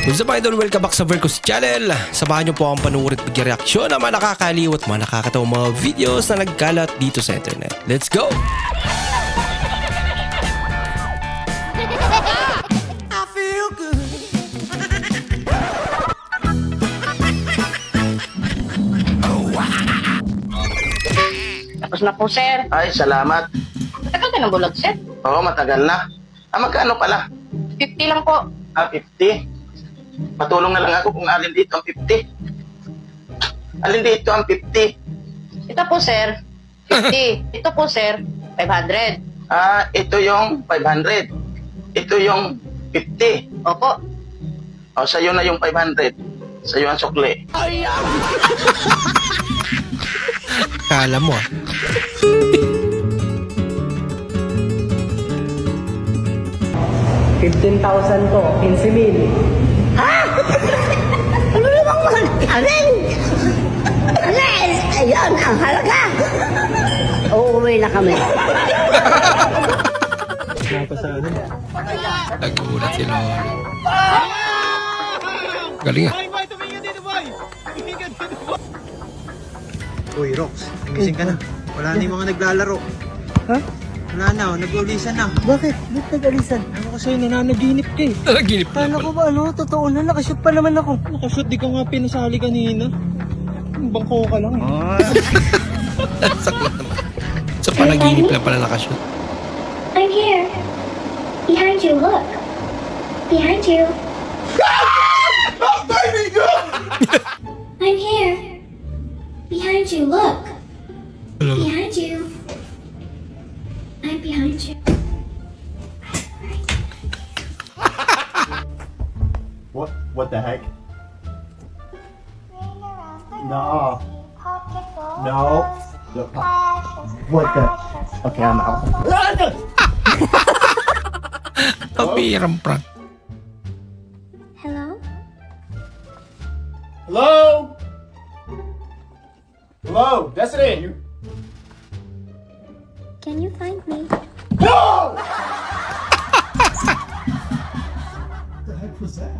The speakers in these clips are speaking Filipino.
What's up idol? Welcome back sa Vercos Channel. Samahan niyo po ang panuorin at bigyan-reaksyon ng mga nakakaliw at mga nakakatawang mga videos na nagkalat dito sa internet. Let's go! I feel good. Tapos na po, sir. Ay, salamat. Tagal ka ng bulag, sir. Oo, matagal na. Magkano pala? 50 lang po. 50. Patulong na lang ako kung alin dito ang 50. Alin dito ang 50? Ito po, sir. 50. Ito po, sir. 500. Ito yung 500. Ito yung 50. Opo. O, sa'yo na yung 500. Sa'yo ang sukli. Kala mo 15,000 to, 15,000. Ano namang mag-amin? Ayun, ang halaga. Uuwi na kami. Nagulat si Lola. Galing ah. Uy, Rox, nagising ka na. Wala na yung mga naglalaro. Ha? Wala na, nag-ulisan na. Bakit? Ba't nag-alisan? Ano ko sa'yo, nananaginip ka eh. Nanaginip na Kala pala. ko ba totoo na, nakashoot pa naman ako. Nakashoot, di ka nga pinasali kanina. Bangko ka lang eh. Saklat naman. Sa panaginip lang pala nakashoot. I'm here. Behind you, look. Behind you. I'm here. Behind you, look. Behind you. I'm behind you. What the heck? No. No. What the? Okay, I'm out. Pabirang prank. Hello? Hello? Hello, Destiny. Can you find me? No! What the heck was that?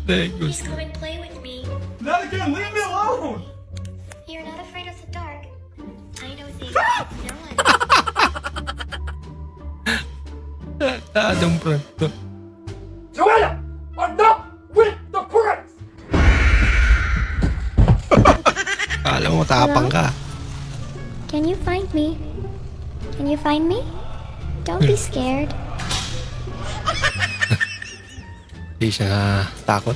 Please Come and play with me. Not again. Leave me alone. You're not afraid of the dark. I know things no one. Tadong prank to. Joanna, enough with the pranks. Kala mo tapang ka. Can you find me? Can you find me? Don't be scared. Hindi siya takot.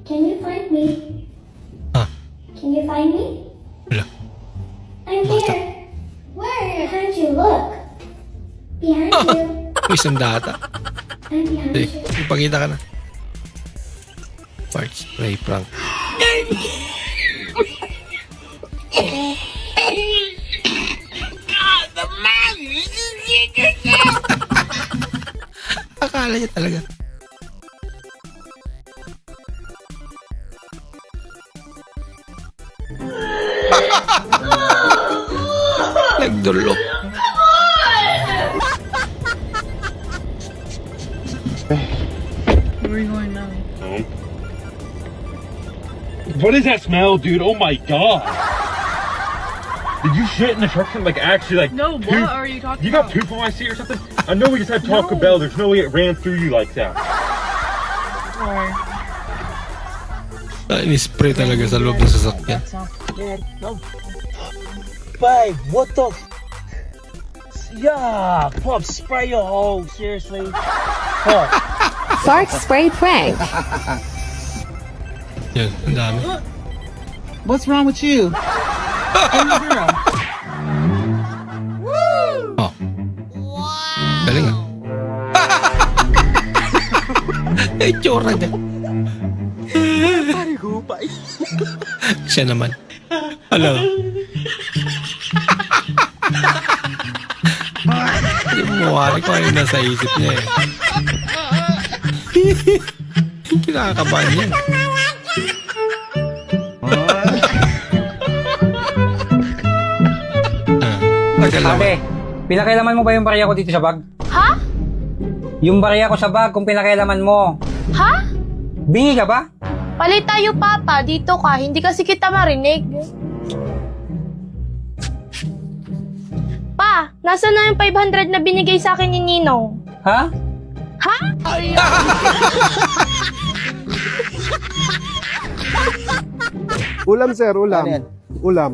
Can you find me? Huh? Can you find me? Wala. I'm here. Where? Behind you, look. Behind you. May sandata. I'm behind Hindi. you. Ipakita ka na. Fart spray prank. Akala niya talaga. Nagdulok. What is that smell, dude? Oh my god! Did you shit in the truck? Like actually, like No, poop? what are you talking You about? got poop on my seat or something? I know we just had Taco Bell. There's no way it ran through you like that. Or, Ini-spray talaga sa loob ng sasakyan. Five, what the f? Yeah, Pop, spray your hole, seriously. Huh. Fart spray prank. Yan, ang dami. What's wrong with you? Oh. Galing ah. Eh, tsura niya. Siya naman. Hello. Hindi mo mawari ko ano yung nasa isip niya eh. Kinakabahan yan. Tagal naman. Ate, pinakailaman mo ba yung barya ko dito sa bag? Ha? Yung barya ko sa bag, kung pinakailaman mo. Ha? Bingi ka ba? Palit tayo, Papa. Dito ka. Hindi kasi kita marinig. Pa, nasa na yung 500 na binigay sa akin ni Ninong? Ha? Ha? Ulam, sir, ulam. Ano yan? Ulam.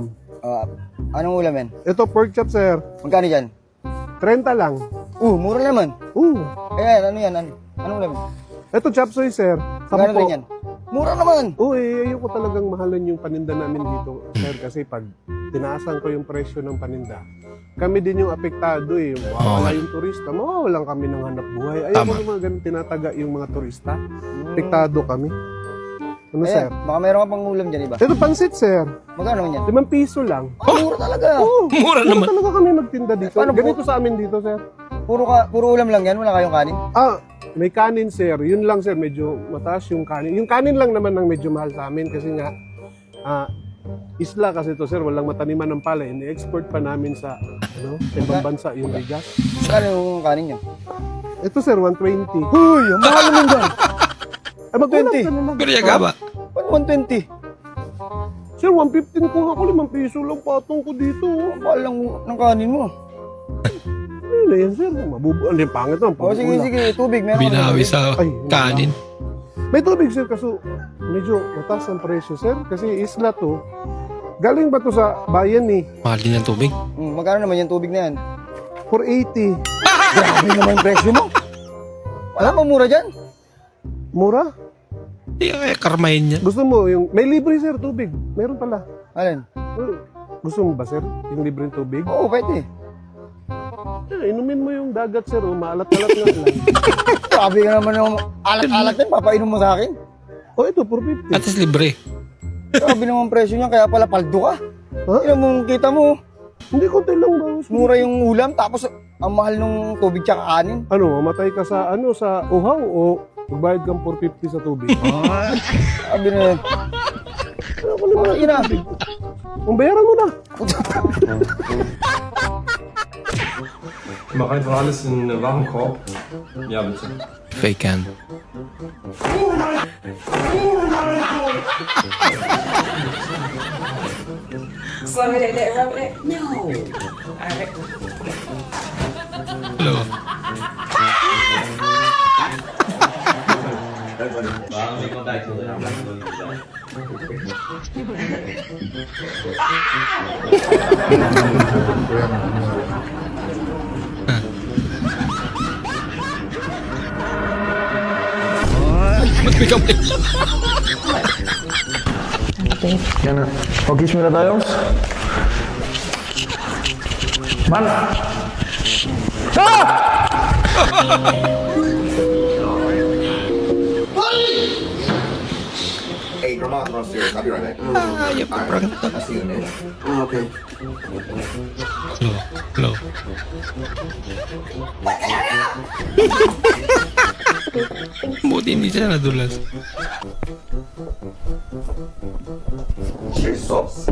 Anong ulam yan? Ito, pork chop, sir. Magkano dyan? 30 lang. Mura naman. Ayan, ano yan? Anong ulam? Ito, chop suey, sir. Magkano 10. rin yan? Mura naman. Ayoko talagang mahalan yung paninda namin dito, sir, kasi pag tinaasan ko yung presyo ng paninda, kami din yung apektado eh. Mawawala yung turista, mawawalan kami ng hanap buhay. Ayaw ko naman ganun tinataga yung mga turista. Apektado kami. Ano, sir? Baka mayroon ka pang ulam dyan, iba? Ito, pansit, sir. Magkano naman yan? 5 piso lang. Mura talaga. Mura naman. Talaga kami magtinda dito. Paano po? Ganito sa amin dito, sir. Puro ulam lang yan? Wala kayong kanin? May kanin, sir. Yun lang, sir. Medyo mataas yung kanin. Yung kanin lang naman ang medyo mahal sa amin kasi nga, isla kasi to, sir. Walang mataniman ng palay. Ini-export pa namin sa, ibang bansa yung bigas. Magkano yung kanin nyo? Ito, sir, 120. Uy, ang mahal naman dyan. Ay, mag-20. Pero ka ba? Paano 120? Sir, 115 ko ako. 5 piso lang patong ko dito. Ang mahal lang ng kanin mo. Ano na yan, sir? Mabubuan din pangit naman. Sige. Tubig. Meron ka Binawi tubig? sa kanin. May tubig, sir, kaso medyo mataas ang presyo, sir. Kasi isla to. Galing ba to sa bayan eh? Mahal din ang tubig. Magkano naman yung tubig na yan? 480. Grabe naman yung presyo mo. Wala pa mura dyan. Mura? Hindi kaya karmahin niya. Gusto mo yung... May libre, sir, tubig. Meron pala. Alin? Gusto mo ba, sir? Yung libreng tubig? Oo, pwede. Inumin mo yung dagat, sir. Maalat-alat nga lang. Grabe ka naman yung alat-alat yan. Papainom mo sa akin. Ito, 450. At least libre. Grabe naman presyo niya. Kaya pala paldo ka. Ilan mong kita mo. Hindi, konti lang ba? Mura yung ulam. Tapos ang mahal ng tubig tsaka kanin. Mamatay ka sa, sa uhaw o magbayad kang 450 sa tubig? Sabi na yan. Ako naman ang Ina. tubig. Ang bayaran mo na. Mach einfach alles in den Warenkorb. Ja, bitte. Fake can. Hello. Mag-pick up Gerne. Okay, ich mir da Jungs. Mann! Hey, Vermont, I'm upstairs. I'll be right back. Ayop ka, prank. I'll see you in a minute. Okay. Hello. Buti hindi siya nadulas. Cheers, sauce.